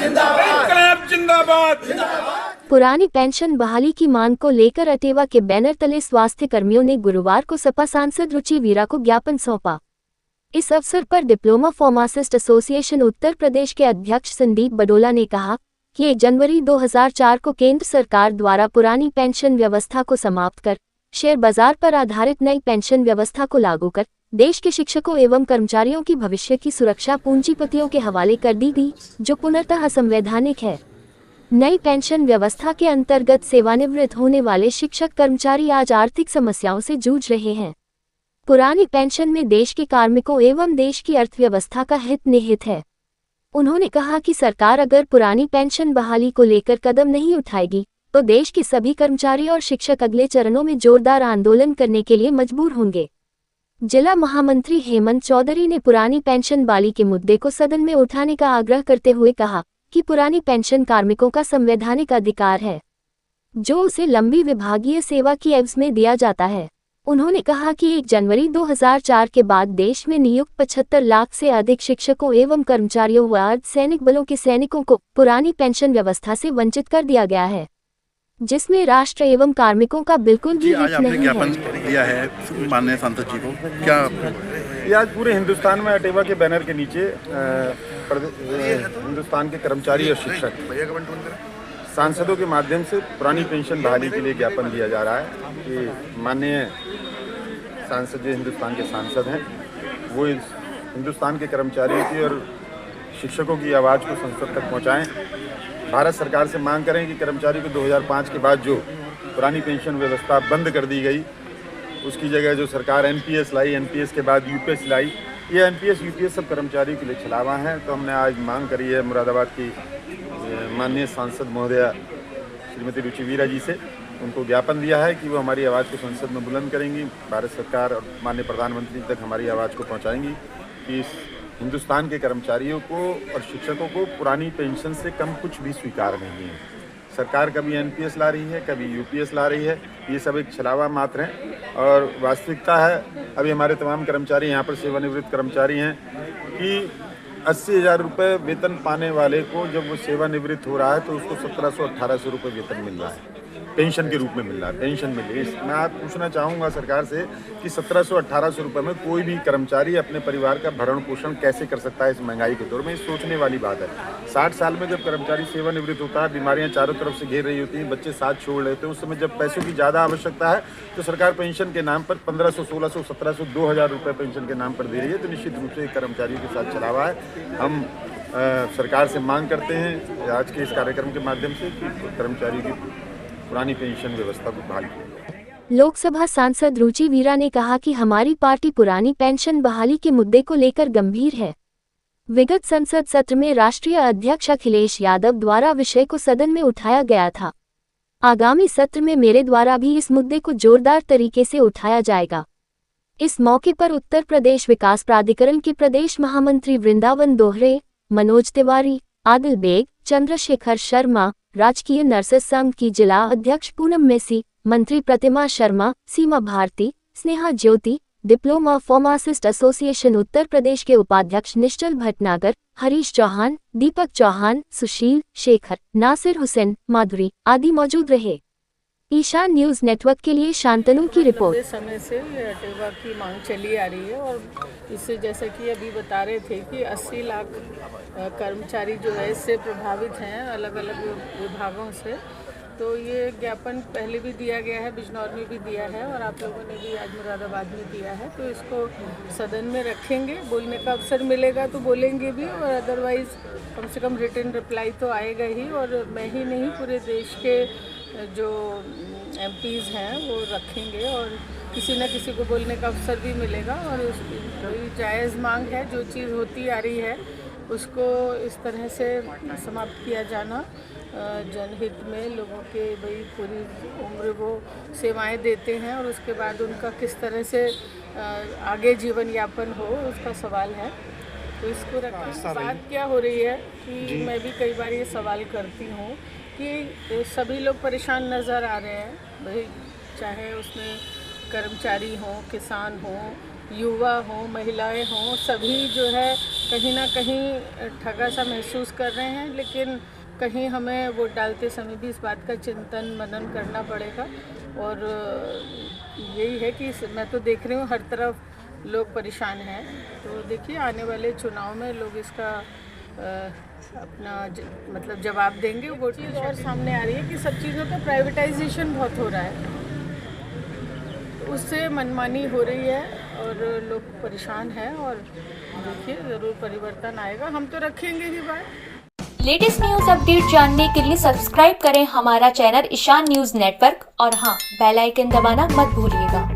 इंकलाब जिंदाबाद। पुरानी पेंशन बहाली की मांग को लेकर अटेवा के बैनर तले स्वास्थ्य कर्मियों ने गुरुवार को सपा सांसद रुचि वीरा को ज्ञापन सौंपा। इस अवसर पर diploma pharmacist association Uttar Pradesh के अध्यक्ष संदीप बडोला ने कहा कि 1 जनवरी 2004 को केंद्र सरकार द्वारा पुरानी पेंशन व्यवस्था को समाप्त कर शेयर बाजार पर आधारित नई पेंशन व्यवस्था को लागू कर देश के शिक्षकों एवं कर्मचारियों की भविष्य की सुरक्षा पूंजीपतियों के हवाले कर दी गई, जो पूर्णतः असंवैधानिक है। नई पेंशन व्यवस्था के अंतर्गत सेवानिवृत्त होने वाले शिक्षक कर्मचारी आज आर्थिक समस्याओं से जूझ रहे हैं। पुरानी पेंशन में देश के कार्मिकों एवं देश की अर्थव्यवस्था का हित निहित है। उन्होंने कहा कि सरकार अगर पुरानी पेंशन बहाली को लेकर कदम नहीं उठाएगी तो देश के सभी कर्मचारी और शिक्षक अगले चरणों में जोरदार आंदोलन करने के लिए मजबूर होंगे। जिला महामंत्री हेमंत चौधरी ने पुरानी पेंशन बहाली के मुद्दे को सदन में उठाने का आग्रह करते हुए कहा कि पुरानी पेंशन कार्मिकों का संवैधानिक अधिकार है, जो उसे लंबी विभागीय सेवा की एवज में दिया जाता है। उन्होंने कहा कि 1 जनवरी 2004 के बाद देश में नियुक्त 75 लाख से अधिक शिक्षकों एवं कर्मचारियों व अर्धसैनिक बलों के सैनिकों को पुरानी पेंशन व्यवस्था से वंचित कर दिया गया है, जिसमें राष्ट्र एवं कार्मिकों का बिल्कुल भी हित नहीं ज्ञापन दिया है माननीय सांसद जी को। क्या ये आज पूरे हिंदुस्तान में अटेवा के बैनर के नीचे हिंदुस्तान के कर्मचारी और शिक्षक सांसदों के माध्यम से पुरानी पेंशन बहाली के लिए ज्ञापन दिया जा रहा है कि माननीय सांसद जो हिंदुस्तान के सांसद हैं वो हिंदुस्तान के कर्मचारियों की और शिक्षकों की आवाज़ को संसद तक पहुंचाएं। भारत सरकार से मांग करें कि कर्मचारी को 2005 के बाद जो पुरानी पेंशन व्यवस्था बंद कर दी गई, उसकी जगह जो सरकार एनपीएस लाई, एनपीएस के बाद यूपीएस लाई, ये एनपीएस यूपीएस सब कर्मचारियों के लिए छलावा है। तो हमने आज मांग करी है मुरादाबाद की माननीय सांसद महोदया श्रीमती रुचि वीरा जी से, उनको ज्ञापन दिया है कि वो हमारी आवाज़ को संसद में बुलंद करेंगी, भारत सरकार और माननीय प्रधानमंत्री तक हमारी आवाज़ को पहुंचाएंगी कि इस हिंदुस्तान के कर्मचारियों को और शिक्षकों को पुरानी पेंशन से कम कुछ भी स्वीकार नहीं है। सरकार कभी एनपीएस ला रही है, कभी यूपीएस ला रही है, ये सब एक छलावा मात्र हैं। और वास्तविकता है अभी हमारे तमाम कर्मचारी यहाँ पर सेवानिवृत्त कर्मचारी हैं कि 80,000 रुपये वेतन पाने वाले को जब वो सेवानिवृत्त हो रहा है तो उसको 1700-1800 रुपये वेतन मिल रहा है, पेंशन के रूप में मिल रहा है, पेंशन मिल रही है। मैं आप पूछना चाहूँगा सरकार से कि 1700-1800 रुपये में कोई भी कर्मचारी अपने परिवार का भरण पोषण कैसे कर सकता है इस महंगाई के दौर में? ये सोचने वाली बात है। 60 साल में जब कर्मचारी सेवानिवृत्त होता है, बीमारियां चारों तरफ से घेर रही होती हैं, बच्चे साथ छोड़ लेते हैं, उस समय जब पैसों की ज़्यादा आवश्यकता है तो सरकार पेंशन के नाम पर 1500, 1600, 1700, 2000 रुपये पेंशन के नाम पर दे रही है। तो निश्चित रूप से कर्मचारियों के साथ छलावा है। हम सरकार से मांग करते हैं आज के इस कार्यक्रम के माध्यम से कि कर्मचारियों की पुरानी पेंशन व्यवस्था को बहाल की। लोकसभा सांसद रुचि वीरा ने कहा कि हमारी पार्टी पुरानी पेंशन बहाली के मुद्दे को लेकर गंभीर है। विगत संसद सत्र में राष्ट्रीय अध्यक्ष अखिलेश यादव द्वारा विषय को सदन में उठाया गया था। आगामी सत्र में मेरे द्वारा भी इस मुद्दे को जोरदार तरीके से उठाया जाएगा। इस मौके पर उत्तर प्रदेश विकास प्राधिकरण के प्रदेश महामंत्री वृंदावन दोहरे, मनोज तिवारी, आदिल बेग, चंद्रशेखर शर्मा, राजकीय नर्सेस संघ की जिला अध्यक्ष पूनम मेसी, मंत्री प्रतिमा शर्मा, सीमा भारती, स्नेहा ज्योति, diploma pharmacist association Uttar Pradesh के उपाध्यक्ष निश्चल भटनागर, हरीश चौहान, दीपक चौहान, सुशील, शेखर, नासिर हुसैन, माधुरी आदि मौजूद रहे। ईशान न्यूज नेटवर्क के लिए शांतनु की रिपोर्ट। समय से अटेवा की मांग चली आ रही है और इससे जैसा कि अभी बता रहे थे कि 80 लाख कर्मचारी जो है इससे प्रभावित हैं अलग अलग विभागों से। तो ये ज्ञापन पहले भी दिया गया है, बिजनौर में भी दिया है और आप लोगों ने भी आज मुरादाबाद में दिया है। तो इसको सदन में रखेंगे, बोलने का अवसर मिलेगा तो बोलेंगे भी, और अदरवाइज़ कम से कम रिटन रिप्लाई तो आएगा ही। और मैं ही नहीं, पूरे देश के जो एमपीज़ हैं वो रखेंगे और किसी न किसी को बोलने का अवसर भी मिलेगा। और कोई जायज़ मांग है, जो चीज़ होती आ रही है उसको इस तरह से समाप्त किया जाना जनहित में, लोगों के भाई पूरी उम्र वो सेवाएं देते हैं और उसके बाद उनका किस तरह से आगे जीवन यापन हो उसका सवाल है। तो इसको रखने बात क्या हो रही है कि मैं भी कई बार ये सवाल करती हूँ कि सभी लोग परेशान नज़र आ रहे हैं भाई, चाहे उसमें कर्मचारी हों, किसान हों, युवा हों, महिलाएं हों, सभी जो है कहीं ना कहीं ठगा सा महसूस कर रहे हैं, लेकिन कहीं हमें वोट डालते समय भी इस बात का चिंतन मनन करना पड़ेगा। और यही है कि मैं तो देख रही हूँ हर तरफ लोग परेशान हैं, तो देखिए आने वाले चुनाव में लोग इसका अपना मतलब जवाब देंगे। वो चीज़ और सामने आ रही है कि सब चीज़ों का प्राइवेटाइजेशन बहुत हो रहा है, तो उससे मनमानी हो रही है और लोग परेशान हैं। और देखिए ज़रूर परिवर्तन आएगा, हम तो रखेंगे ही बात। लेटेस्ट न्यूज अपडेट जानने के लिए सब्सक्राइब करें हमारा चैनल ईशान न्यूज नेटवर्क और हाँ, बेल आइकन दबाना मत भूलिएगा।